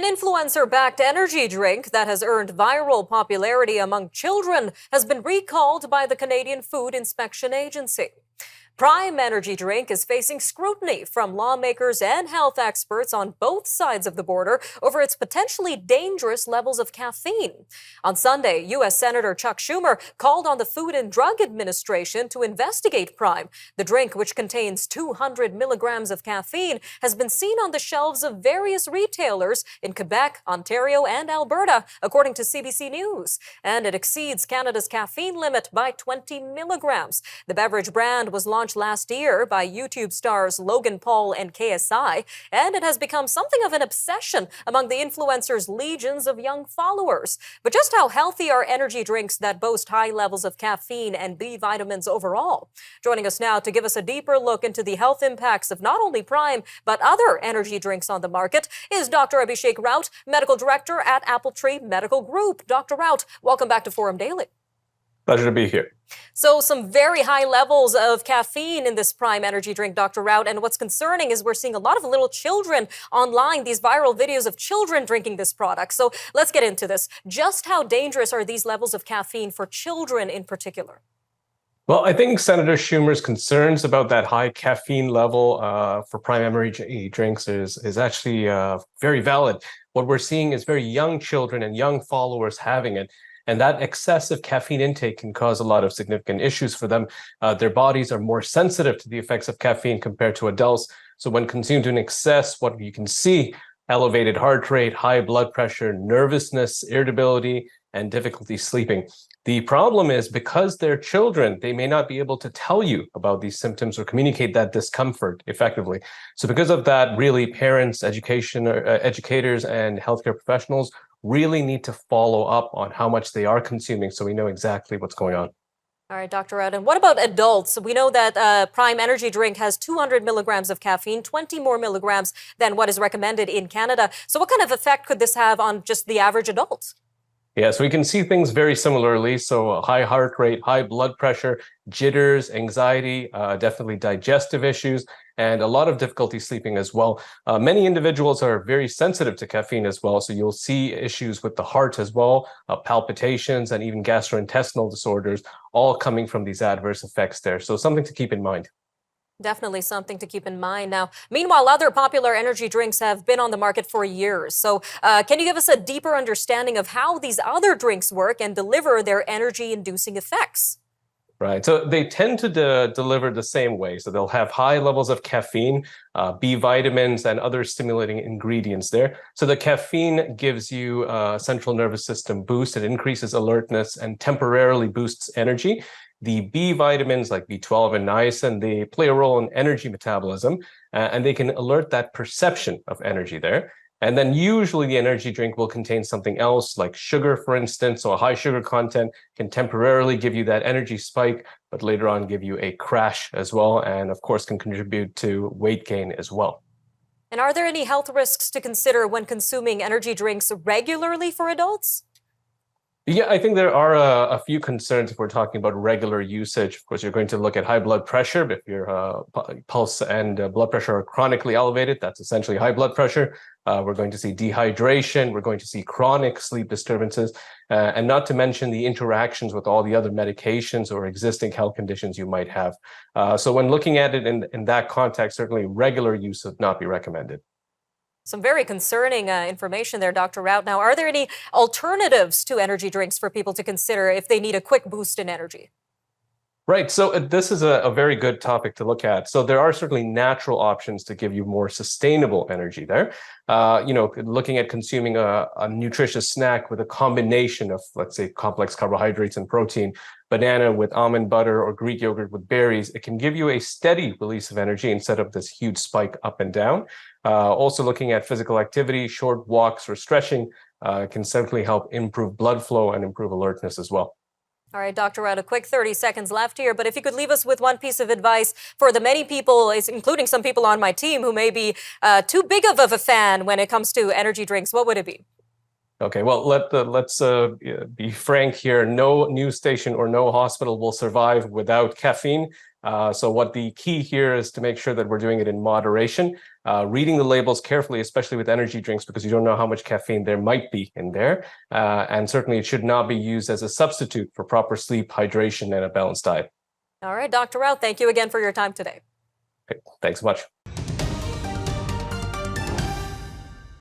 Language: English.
An influencer-backed energy drink that has earned viral popularity among children has been recalled by the Canadian Food Inspection Agency. Prime Energy Drink is facing scrutiny from lawmakers and health experts on both sides of the border over its potentially dangerous levels of caffeine. On Sunday, U.S. Senator Chuck Schumer called on the Food and Drug Administration to investigate Prime. The drink, which contains 200 milligrams of caffeine, has been seen on the shelves of various retailers in Quebec, Ontario, and Alberta, according to CBC News. And it exceeds Canada's caffeine limit by 20 milligrams. The beverage brand was launched last year by YouTube stars Logan Paul and KSI, and it has become something of an obsession among the influencer's legions of young followers. But just how healthy are energy drinks that boast high levels of caffeine and B vitamins overall? Joining us now to give us a deeper look into the health impacts of not only Prime, but other energy drinks on the market is Dr. Abhishek Raut, Medical Director at Appletree Medical Group. Dr. Raut, welcome back to Forum Daily. Pleasure to be here. So some very high levels of caffeine in this Prime energy drink, Dr. Raut. And what's concerning is we're seeing a lot of little children online, these viral videos of children drinking this product. So let's get into this. Just how dangerous are these levels of caffeine for children in particular? Well, I think Senator Schumer's concerns about that high caffeine level for Prime energy drinks is actually very valid. What we're seeing is very young children and young followers having it. And that excessive caffeine intake can cause a lot of significant issues for them. Their bodies are more sensitive to the effects of caffeine compared to adults. So when consumed in excess, what you can see, elevated heart rate, high blood pressure, nervousness, irritability, and difficulty sleeping. The problem is because they're children, they may not be able to tell you about these symptoms or communicate that discomfort effectively. So because of that, really parents, educators, and healthcare professionals really need to follow up on how much they are consuming so we know exactly what's going on. All right, Dr. Raut. And what about adults? We know that Prime energy drink has 200 milligrams of caffeine, 20 more milligrams than what is recommended in Canada. So what kind of effect could this have on just the average adult? Yeah, so we can see things very similarly. So a high heart rate, high blood pressure, jitters, anxiety, definitely digestive issues, and a lot of difficulty sleeping as well. Many individuals are very sensitive to caffeine as well. So you'll see issues with the heart as well, palpitations, and even gastrointestinal disorders, all coming from these adverse effects there. So something to keep in mind. Definitely something to keep in mind. Now, meanwhile, other popular energy drinks have been on the market for years. So can you give us a deeper understanding of how these other drinks work and deliver their energy-inducing effects? Right. So they tend to deliver the same way. So they'll have high levels of caffeine, B vitamins, and other stimulating ingredients there. So the caffeine gives you a central nervous system boost. It increases alertness and temporarily boosts energy. The B vitamins like B12 and niacin, they play a role in energy metabolism, and they can alert that perception of energy there. And then usually the energy drink will contain something else like sugar, for instance. So a high sugar content can temporarily give you that energy spike, but later on give you a crash as well. And of course, can contribute to weight gain as well. And are there any health risks to consider when consuming energy drinks regularly for adults? Yeah, I think there are a few concerns if we're talking about regular usage. Of course, you're going to look at high blood pressure. If your pulse and blood pressure are chronically elevated, that's essentially high blood pressure. We're going to see dehydration. We're going to see chronic sleep disturbances, and not to mention the interactions with all the other medications or existing health conditions you might have. So when looking at it in that context, certainly regular use would not be recommended. Some very concerning information there, Dr. Raut. Now, are there any alternatives to energy drinks for people to consider if they need a quick boost in energy? Right. So this is a very good topic to look at. So there are certainly natural options to give you more sustainable energy there. Looking at consuming a nutritious snack with a combination of, let's say, complex carbohydrates and protein, banana with almond butter or Greek yogurt with berries, it can give you a steady release of energy instead of this huge spike up and down. Also looking at physical activity, short walks or stretching can certainly help improve blood flow and improve alertness as well. All right, Dr. Raut, a quick 30 seconds left here, but if you could leave us with one piece of advice for the many people, including some people on my team who may be too big of a fan when it comes to energy drinks, what would it be? Okay, well, let's be frank here. No news station or no hospital will survive without caffeine. So what the key here is to make sure that we're doing it in moderation, reading the labels carefully, especially with energy drinks, because you don't know how much caffeine there might be in there. And certainly it should not be used as a substitute for proper sleep, hydration, and a balanced diet. All right, Dr. Raut, thank you again for your time today. Okay, thanks so much.